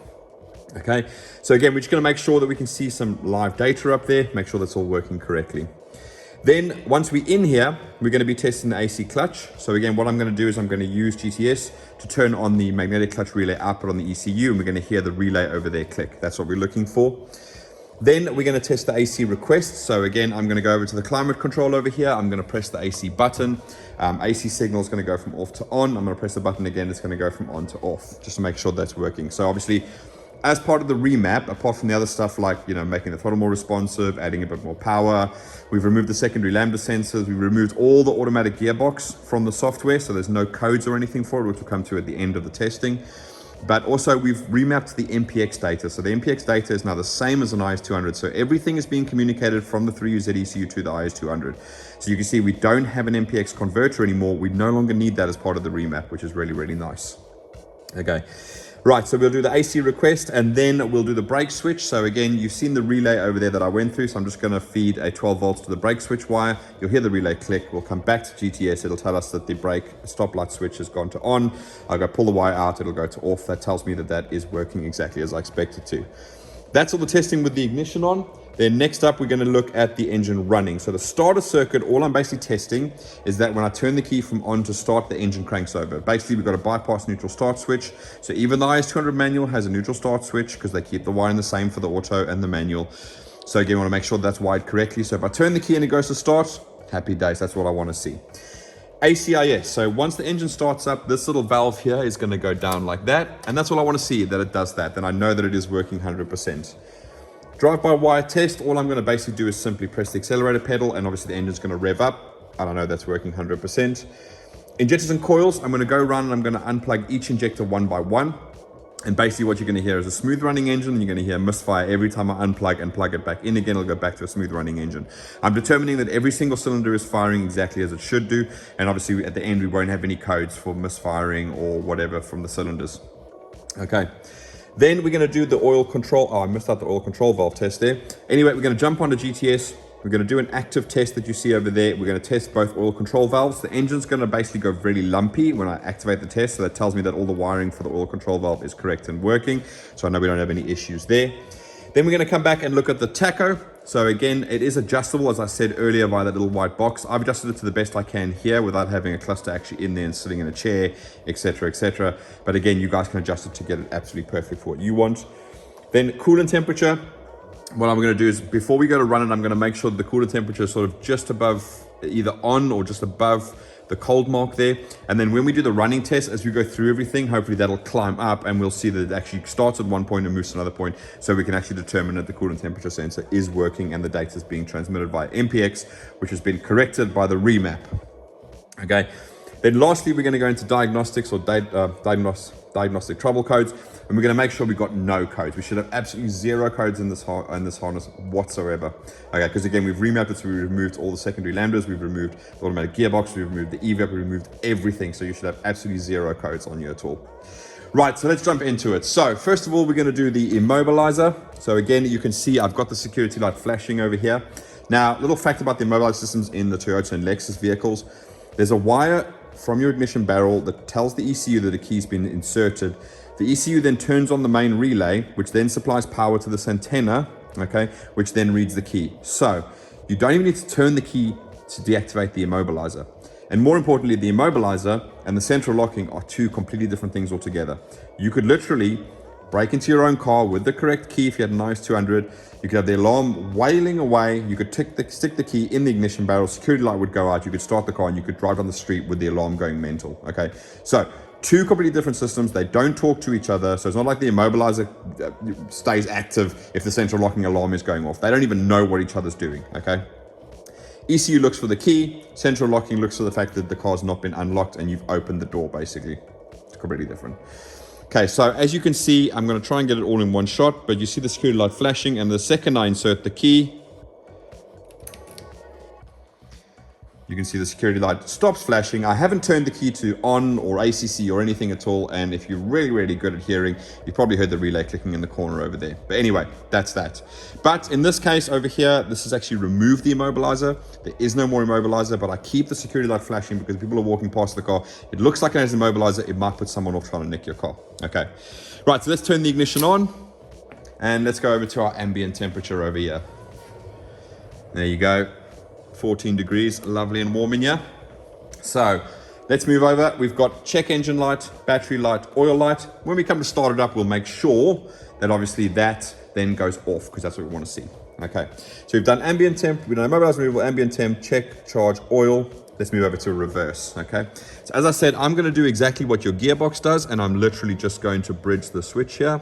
Okay, so again, we're just going to make sure that we can see some live data up there, make sure that's all working correctly. Then once we're in here, we're going to be testing the AC clutch. So again, what I'm going to do is I'm going to use GTS to turn on the magnetic clutch relay output on the ECU, and we're going to hear the relay over there click. That's what we're looking for. Then we're going to test the AC request. So again, I'm going to go over to the climate control over here. I'm going to press the AC button. AC signal is going to go from off to on. I'm going to press the button again. It's going to go from on to off, just to make sure that's working. So obviously, as part of the remap, apart from the other stuff like, you know, making the throttle more responsive, adding a bit more power, we've removed the secondary Lambda sensors, we've removed all the automatic gearbox from the software, so there's no codes or anything for it, which will come to at the end of the testing. But also we've remapped the MPX data. So the MPX data is now the same as an IS200. So everything is being communicated from the 3UZ ECU to the IS200. So you can see we don't have an MPX converter anymore. We no longer need that as part of the remap, which is really, really nice. Okay. Right, so we'll do the AC request, and then we'll do the brake switch. So again, you've seen the relay over there that I went through, so I'm just going to feed a 12 volts to the brake switch wire. You'll hear the relay click. We'll come back to GTS. It'll tell us that the brake stop light switch has gone to on. I'll go pull the wire out. It'll go to off. That tells me that that is working exactly as I expect it to. That's all the testing with the ignition on. Then next up, we're going to look at the engine running. So the starter circuit, all I'm basically testing is that when I turn the key from on to start, the engine cranks over. Basically, we've got a bypass neutral start switch. So even the IS200 manual has a neutral start switch because they keep the wiring the same for the auto and the manual. So again, we want to make sure that's wired correctly. So if I turn the key and it goes to start, happy days. That's what I want to see. ACIS. So once the engine starts up, this little valve here is going to go down like that. And that's all I want to see, that it does that. Then I know that it is working 100%. Drive-by-wire test, all I'm going to basically do is simply press the accelerator pedal, and obviously the engine's going to rev up. I don't know, that's working 100%. Injectors and coils, I'm going to go around and I'm going to unplug each injector one by one. And basically what you're going to hear is a smooth running engine, and you're going to hear misfire every time I unplug and plug it back in again. It'll go back to a smooth running engine. I'm determining that every single cylinder is firing exactly as it should do. And obviously at the end, we won't have any codes for misfiring or whatever from the cylinders. Okay. Then we're going to do the oil control. Oh, I missed out the oil control valve test there. Anyway, we're going to jump onto GTS. We're going to do an active test that you see over there. We're going to test both oil control valves. The engine's going to basically go really lumpy when I activate the test. So that tells me that all the wiring for the oil control valve is correct and working. So I know we don't have any issues there. Then we're going to come back and look at the tacho. So again, it is adjustable, as I said earlier, via that little white box. I've adjusted it to the best I can here without having a cluster actually in there and sitting in a chair, etc., etc. But again, you guys can adjust it to get it absolutely perfect for what you want. Then coolant temperature. What I'm going to do is, before we go to run it, I'm going to make sure that the coolant temperature is sort of just above, either on or just above the cold mark there. And then when we do the running test, as we go through everything, hopefully that'll climb up and we'll see that it actually starts at one point and moves to another point, so we can actually determine that the coolant temperature sensor is working and the data is being transmitted via MPX, which has been corrected by the remap. Okay. Then lastly, we're going to go into diagnostics or diagnostic trouble codes, and we're going to make sure we've got no codes. We should have absolutely zero codes in this harness whatsoever. Okay, because again, we've remapped it, so we removed all the secondary lambdas, we've removed the automatic gearbox, we've removed the EVAP, we removed everything, so you should have absolutely zero codes on you at all. Right, so let's jump into it. So first of all, we're going to do the immobilizer. So again, you can see I've got the security light flashing over here. Now, little fact about the immobilizer systems in the Toyota and Lexus vehicles, there's a wire from your ignition barrel that tells the ECU that a key's been inserted. The ECU then turns on the main relay, which then supplies power to this antenna, okay, which then reads the key. So you don't even need to turn the key to deactivate the immobilizer. And more importantly, the immobilizer and the central locking are two completely different things altogether. You could literally break into your own car with the correct key. If you had an IS200, you could have the alarm wailing away. You could stick the key in the ignition barrel, security light would go out, you could start the car, and you could drive down the street with the alarm going mental. Okay, so two completely different systems. They don't talk to each other, so it's not like the immobilizer stays active if the central locking alarm is going off. They don't even know what each other's doing. Okay, ECU looks for the key, central locking looks for the fact that the car's not been unlocked and you've opened the door. Basically, it's completely different. Okay, so as you can see, I'm going to try and get it all in one shot, but you see the security light flashing, and the second I insert the key, you can see the security light stops flashing. I haven't turned the key to on or ACC or anything at all, and if you're really, really good at hearing, you probably heard the relay clicking in the corner over there. But anyway, that's that. But in this case over here, this has actually removed the immobilizer. There is no more immobilizer, but I keep the security light flashing because people are walking past the car. It looks like it has an immobilizer. It might put someone off trying to nick your car. Okay, right, so let's turn the ignition on, and let's go over to our ambient temperature over here. There you go. 14 degrees, lovely and warm in here. So let's move over. We've got check engine light, battery light, oil light. When we come to start it up, we'll make sure that obviously that then goes off, because that's what we want to see. Okay, so we've done ambient temp, we've done immobilizer removal, ambient temp, check, charge, oil. Let's move over to reverse. Okay, so as I said, I'm going to do exactly what your gearbox does, and I'm literally just going to bridge the switch here.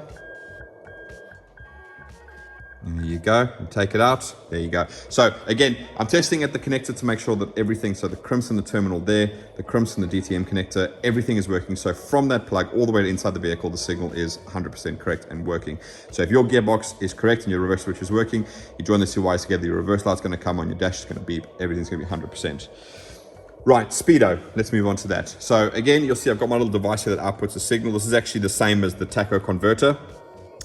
There you go, and take it out. There you go. So again, I'm testing at the connector to make sure that everything, so the crimps in the terminal there, the crimps in the DTM connector, everything is working. So from that plug all the way inside the vehicle, the signal is 100% correct and working. So if your gearbox is correct and your reverse switch is working, you join the two wires together, your reverse light's going to come on, your dash is going to beep, everything's going to be 100%. Right, speedo, let's move on to that. So again, you'll see I've got my little device here that outputs a signal. This is actually the same as the tacho converter,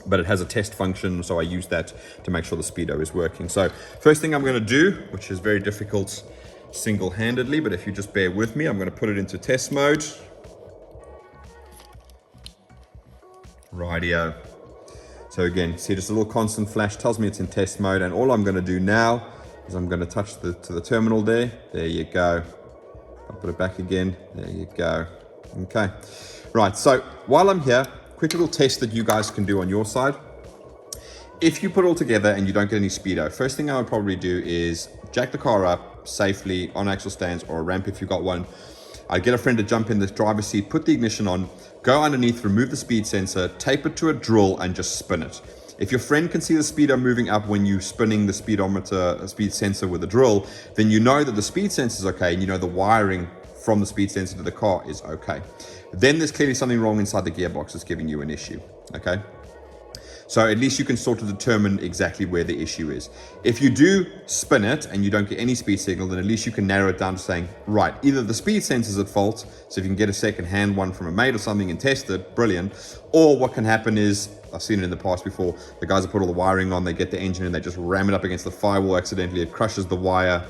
but it has a test function, so I use that to make sure the speedo is working. So first thing I'm going to do, which is very difficult single-handedly, but if you just bear with me, I'm going to put it into test mode. Rightio. So again, see just a little constant flash tells me it's in test mode, and all I'm going to do now is I'm going to touch to the terminal there. There you go. I'll put it back again. There you go. Okay. Right, so while I'm here, quick little test that you guys can do on your side. If you put it all together and you don't get any speedo, first thing I would probably do is jack the car up safely on axle stands or a ramp if you've got one. I'd get a friend to jump in the driver's seat, put the ignition on, go underneath, remove the speed sensor, tape it to a drill, and just spin it. If your friend can see the speedo moving up when you're spinning the speedometer, speed sensor with a drill, then you know that the speed sensor is okay, and you know the wiring from the speed sensor to the car is okay. Then there's clearly something wrong inside the gearbox that's giving you an issue, okay? So at least you can sort of determine exactly where the issue is. If you do spin it and you don't get any speed signal, then at least you can narrow it down to saying, right, either the speed sensor's at fault, so if you can get a second-hand one from a mate or something and test it, brilliant. Or what can happen is, I've seen it in the past before, the guys have put all the wiring on, they get the engine and they just ram it up against the firewall accidentally, it crushes the wire,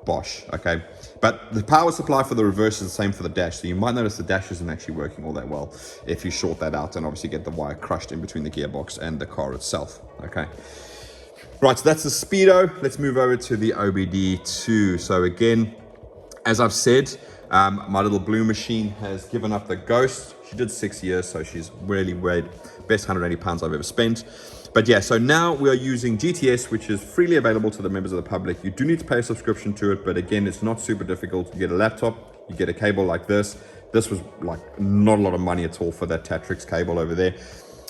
bosh, okay? But the power supply for the reverse is the same for the dash, so you might notice the dash isn't actually working all that well if you short that out and obviously get the wire crushed in between the gearbox and the car itself, okay? Right, so that's the speedo. Let's move over to the OBD2. So again, as I've said, my little blue machine has given up the ghost. She did 6 years, so she's really weighed best 180 pounds I've ever spent. But yeah, so now we are using GTS, which is freely available to the members of the public. You do need to pay a subscription to it, but again, it's not super difficult. You get a laptop, you get a cable like this. This was like not a lot of money at all for that Tatrix cable over there.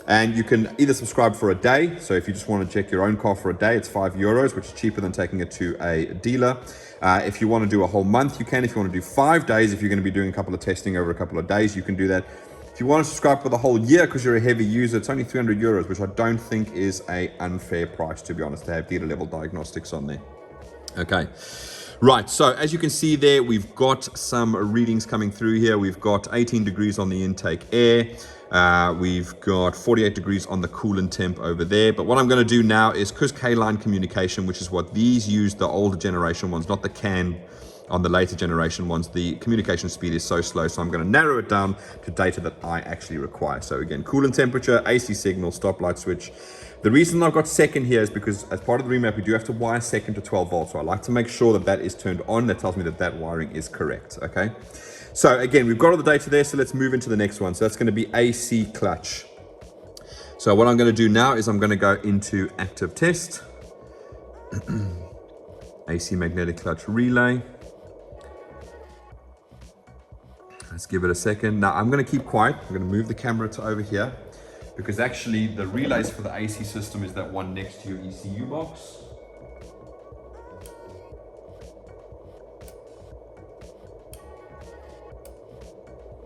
And you can either subscribe for a day. So if you just want to check your own car for a day, it's €5, which is cheaper than taking it to a dealer. If you want to do a whole month, you can. If you want to do 5 days, if you're going to be doing a couple of testing over a couple of days, you can do that. If you want to subscribe for the whole year because you're a heavy user, it's only €300, which I don't think is an unfair price, to be honest, to have dealer level diagnostics on there. Okay. Right, so as you can see there, we've got some readings coming through here. We've got 18 degrees on the intake air. We've got 48 degrees on the coolant temp over there. But what I'm going to do now is, because K-line communication, which is what these use, the older generation ones, not the CAN on the later generation ones, the communication speed is so slow. So I'm going to narrow it down to data that I actually require. So again, coolant temperature, AC signal, stop light switch. The reason I've got second here is because as part of the remap, we do have to wire second to 12 volts. So I like to make sure that that is turned on. That tells me that that wiring is correct, okay? So again, we've got all the data there, so let's move into the next one. So that's going to be AC clutch. So what I'm going to do now is I'm going to go into active test. AC magnetic clutch relay. Let's give it a second. Now I'm going to keep quiet. I'm going to move the camera to over here because actually the relays for the AC system is that one next to your ECU box.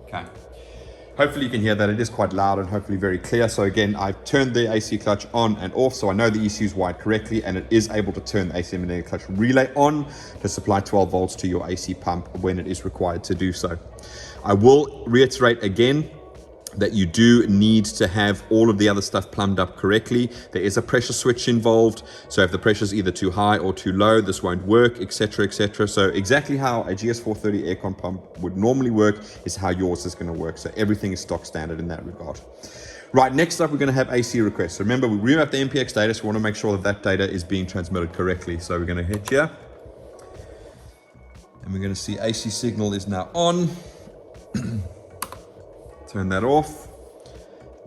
Okay. Hopefully you can hear that. It is quite loud and hopefully very clear. So again, I've turned the AC clutch on and off, so I know the ECU is wired correctly, and it is able to turn the AC magnetic clutch relay on to supply 12 volts to your AC pump when it is required to do so. I will reiterate again that you do need to have all of the other stuff plumbed up correctly. There is a pressure switch involved, so if the pressure is either too high or too low, this won't work, etc, etc. So exactly how a GS430 aircon pump would normally work is how yours is going to work. So everything is stock standard in that regard. Right, next up we're going to have AC requests. So remember, we remap the MPX data, so we want to make sure that that data is being transmitted correctly. So we're going to hit here, and we're going to see AC signal is now on. Turn that off.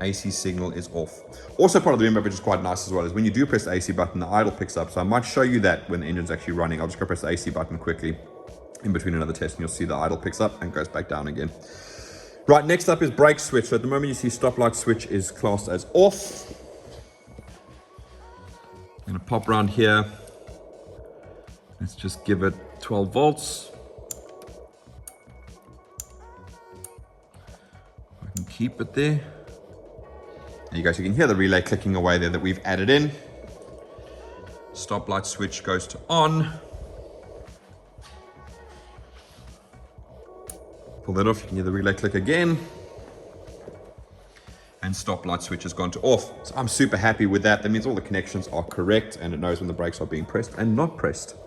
AC signal is off. Also part of the remap, which is quite nice as well, is when you do press the AC button, the idle picks up. So I might show you that when the engine's actually running. I'll just go press the AC button quickly in between another test, and you'll see the idle picks up and goes back down again. Right, next up is brake switch. So at the moment you see stoplight switch is classed as off. I'm gonna pop around here. Let's just give it 12 volts. And keep it there. And you guys, you can hear the relay clicking away there that we've added in. Stoplight switch goes to on. Pull that off, you can hear the relay click again. And stoplight switch has gone to off. So I'm super happy with that. That means all the connections are correct and it knows when the brakes are being pressed and not pressed.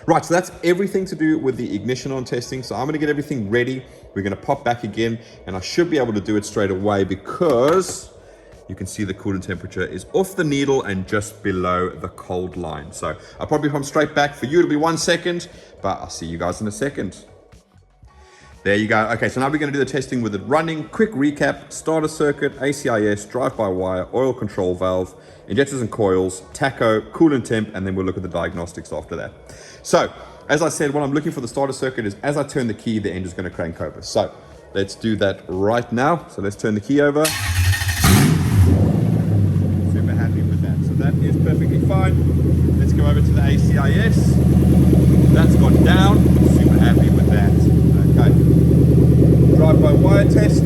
Right, so that's everything to do with the ignition on testing. So I'm gonna get everything ready. We're gonna pop back again, and I should be able to do it straight away because you can see the coolant temperature is off the needle and just below the cold line. So I'll probably come straight back. For you, it'll be 1 second, but I'll see you guys in a second. There you go. Okay, so now we're going to do the testing with it running. Quick recap: starter circuit, ACIS, drive-by-wire, oil control valve, injectors and coils, tacho, coolant temp, and then we'll look at the diagnostics after that. So, as I said, what I'm looking for the starter circuit is as I turn the key, the engine's going to crank over. So, let's do that right now. So let's turn the key over. Super happy with that. So that is perfectly fine. Let's go over to the ACIS. That's gone down. Super happy with that. Okay. Drive-by-wire test.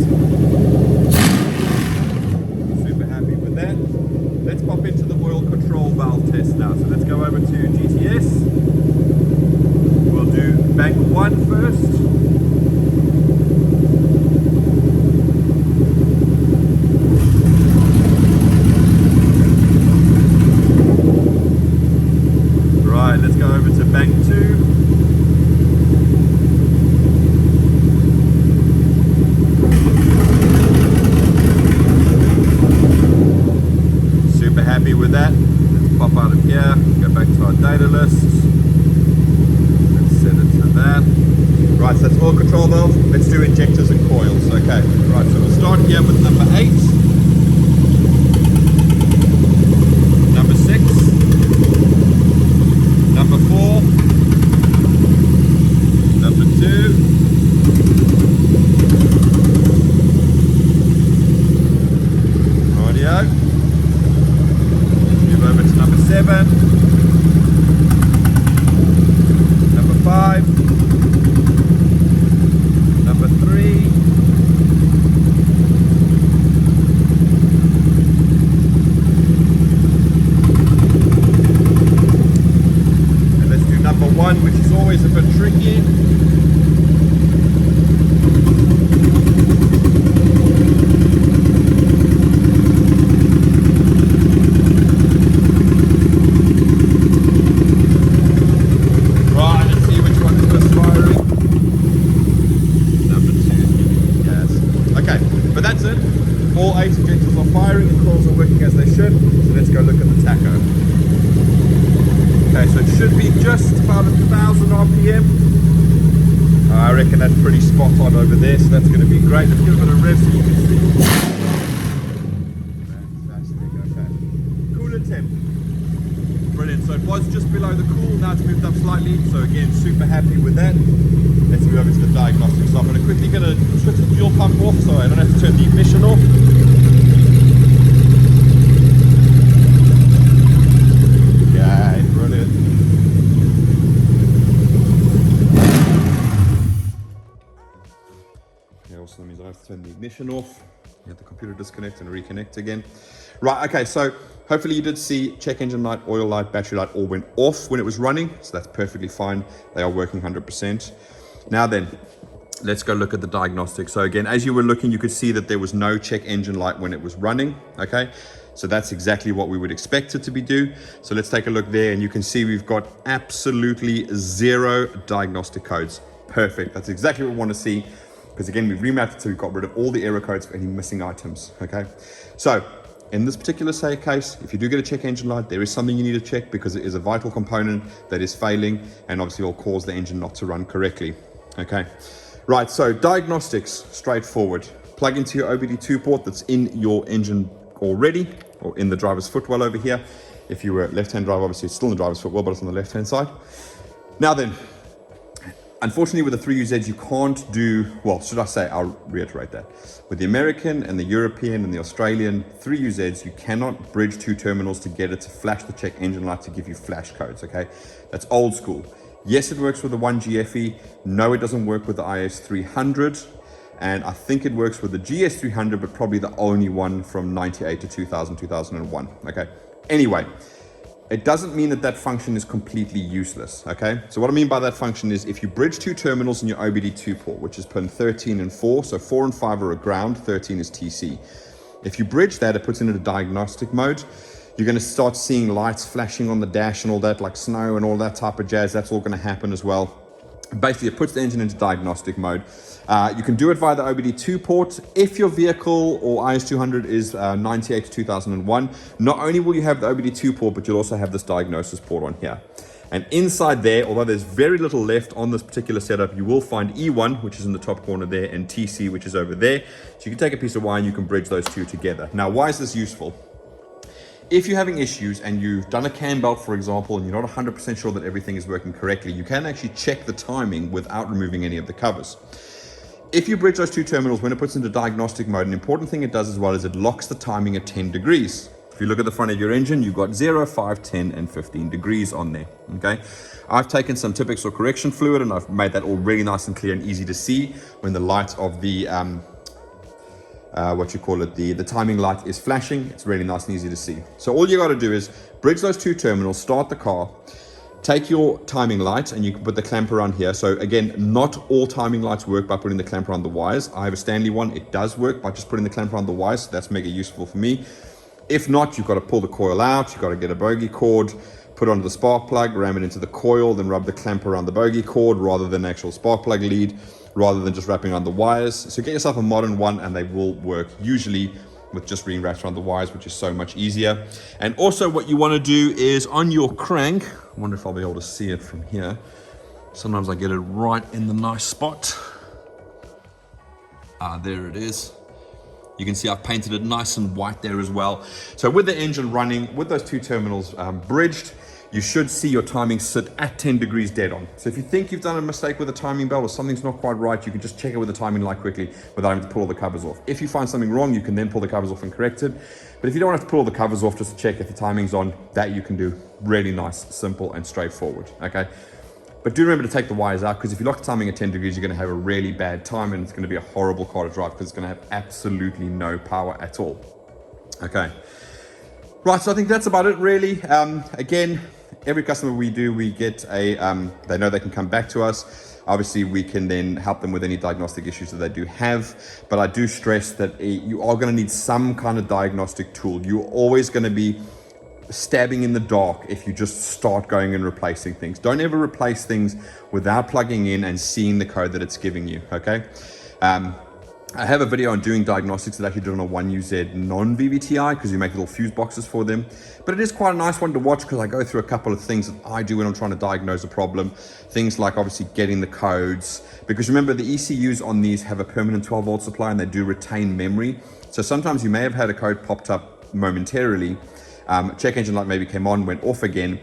Super happy with that. Let's pop into the oil control valve test now. So let's go over to GTS. We'll do bank 1 first. Right, let's go over to bank 2. Happy with that. Let's pop out of here, go back to our data list. Let's set it to that. Right, so that's oil control valve. Let's do injectors and coils. Okay, right, so we'll start here with number 8, number 6, number 4, number 2, rightio. Over to number 7, number 5, number 3, and let's do number 1, which is always a bit tricky. All 8 injectors are firing, the coils are working as they should, so let's go look at the tacho. Okay, so it should be just about 1,000 RPM. I reckon that's pretty spot on over there, so that's going to be great. Let's give it a rev so you can see. Fantastic. So it was just below the cool, now it's moved up slightly. So again, super happy with that. Let's move over to the diagnostics. So I'm going to quickly switch the fuel pump off so I don't have to turn the ignition off. Okay, brilliant. Okay, also that means I don't have to turn the ignition off. Get the computer disconnect and reconnect again. Right, okay, so hopefully you did see check engine light, oil light, battery light all went off when it was running. So that's perfectly fine. They are working 100%. Now then, let's go look at the diagnostics. So again, as you were looking, you could see that there was no check engine light when it was running, okay? So that's exactly what we would expect it to be do. So let's take a look there and you can see we've got absolutely 0 diagnostic codes. Perfect, that's exactly what we want to see. Because again, we've remapped it so we've got rid of all the error codes for any missing items, okay? So in this particular case, if you do get a check engine light, there is something you need to check because it is a vital component that is failing and obviously will cause the engine not to run correctly, okay? Right, so diagnostics, straightforward. Plug into your OBD2 port that's in your engine already, or in the driver's footwell over here. If you were a left-hand driver, obviously it's still in the driver's footwell, but it's on the left-hand side. Now then, unfortunately, with the 3UZs, you can't do, well, should I say, I'll reiterate that. With the American and the European and the Australian 3UZs, you cannot bridge 2 terminals to get it to flash the check engine light to give you flash codes, okay? That's old school. Yes, it works with the 1GFE. No, it doesn't work with the IS200. And I think it works with the GS300, but probably the only one from 98 to 2000, 2001, okay? Anyway. It doesn't mean that that function is completely useless, okay? So what I mean by that function is if you bridge 2 terminals in your OBD2 port, which is pin 13 and 4, so 4 and 5 are a ground, 13 is TC. If you bridge that, it puts it into diagnostic mode. You're going to start seeing lights flashing on the dash and all that, like snow and all that type of jazz. That's all going to happen as well. Basically, it puts the engine into diagnostic mode. You can do it via the OBD2 port. If your vehicle or IS200 is 98 to 2001, not only will you have the OBD2 port, but you'll also have this diagnosis port on here. And inside there, although there's very little left on this particular setup, you will find E1, which is in the top corner there, and TC, which is over there. So you can take a piece of wire and you can bridge those two together. Now, why is this useful? If you're having issues and you've done a cam belt, for example, and you're not 100% sure that everything is working correctly, you can actually check the timing without removing any of the covers. If you bridge those two terminals, when it puts into diagnostic mode, an important thing it does as well is it locks the timing at 10 degrees. If you look at the front of your engine, you've got 0, 5, 10, and 15 degrees on there, okay? I've taken some Tipex or correction fluid and I've made that all really nice and clear and easy to see when the light of the, the timing light is flashing. It's really nice and easy to see. So all you got to do is bridge those two terminals, start the car, take your timing light and you can put the clamp around here. So again, not all timing lights work by putting the clamp around the wires. I have a Stanley one. It does work by just putting the clamp around the wires. So that's mega useful for me. If not, you've got to pull the coil out. You've got to get a bogey cord, put it onto the spark plug, ram it into the coil, then rub the clamp around the bogey cord rather than actual spark plug lead, rather than just wrapping around the wires. So get yourself a modern one and they will work usually with just being wrapped around the wires, which is so much easier. And also what you want to do is on your crank, I wonder if I'll be able to see it from here. Sometimes I get it right in the nice spot. There it is. You can see I've painted it nice and white there as well. So with the engine running, with those two terminals bridged, you should see your timing sit at 10 degrees dead on. So if you think you've done a mistake with the timing belt or something's not quite right, you can just check it with the timing light quickly without having to pull all the covers off. If you find something wrong, you can then pull the covers off and correct it. But if you don't have to pull all the covers off just to check if the timing's on, that you can do really nice, simple, and straightforward, okay? But do remember to take the wires out, because if you lock the timing at 10 degrees, you're gonna have a really bad time and it's gonna be a horrible car to drive because it's gonna have absolutely no power at all, okay? Right, so I think that's about it really. Again, every customer we get a, they know they can come back to us. Obviously, we can then help them with any diagnostic issues that they do have. But I do stress that you are going to need some kind of diagnostic tool. You're always going to be stabbing in the dark if you just start going and replacing things. Don't ever replace things without plugging in and seeing the code that it's giving you, okay? I have a video on doing diagnostics that I actually did on a 1UZ non-VVT-i because you make little fuse boxes for them. But it is quite a nice one to watch because I go through a couple of things that I do when I'm trying to diagnose a problem. Things like obviously getting the codes. Because remember, the ECUs on these have a permanent 12 volt supply and they do retain memory. So sometimes you may have had a code popped up momentarily. Check engine light maybe came on, went off again.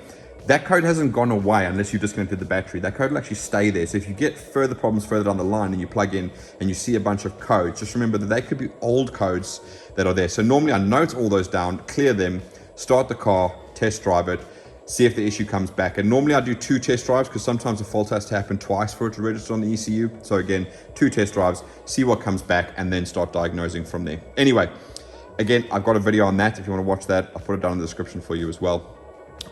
that code hasn't gone away unless you've disconnected the battery. That code will actually stay there. So if you get further problems further down the line and you plug in and you see a bunch of codes, just remember that they could be old codes that are there. So normally I note all those down, clear them, start the car, test drive it, see if the issue comes back. And normally I do 2 test drives because sometimes the fault has to happen twice for it to register on the ECU. So again, 2 test drives, see what comes back, and then start diagnosing from there. Anyway, again, I've got a video on that. If you want to watch that, I'll put it down in the description for you as well,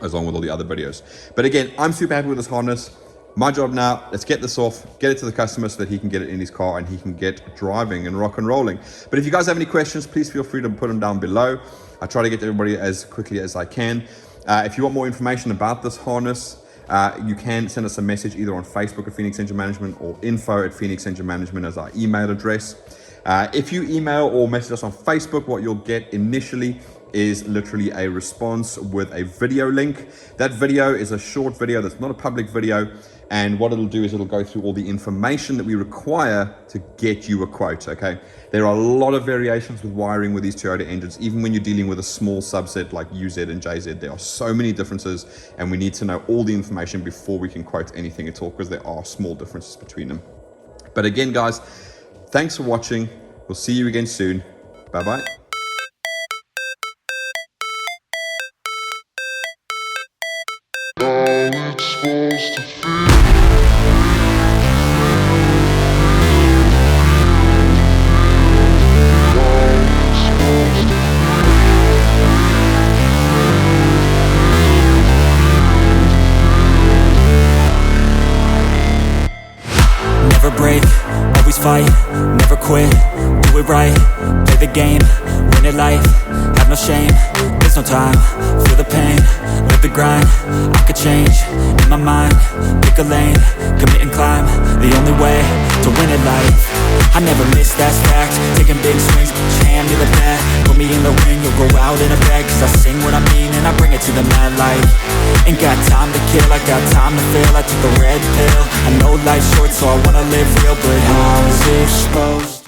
along with all the other videos. But again, I'm super happy with this harness. My job now, let's get this off, get it to the customer so that he can get it in his car and he can get driving and rock and rolling. But if you guys have any questions, please feel free to put them down below. I try to get to everybody as quickly as I can. If you want more information about this harness, you can send us a message either on Facebook at Phoenix Engine Management or info at Phoenix Engine Management as our email address. If you email or message us on Facebook, what you'll get initially is literally a response with a video link. That video is a short video that's not a public video, and what it'll do is it'll go through all the information that we require to get you a quote. Okay, there are a lot of variations with wiring with these Toyota engines. Even when you're dealing with a small subset like UZ and JZ, there are so many differences, and we need to know all the information before we can quote anything at all, because there are small differences between them. But again, guys, thanks for watching. We'll see you again soon. Bye bye. Never break, always fight, never quit, do it right, play the game, win it life, have no shame, there's no time, feel the pain, live the grind, I could change, in my mind, pick a lane, commit and climb, the only way to win it life. I never miss, that's fact, taking big swings, put your hand to the bat, put me in the ring, you'll go out in a bag, cause I sing what I mean and I bring it to the mad light. Ain't got time to kill, I got time to feel, I took the red pill, I know life's short so I wanna live real, but I was exposed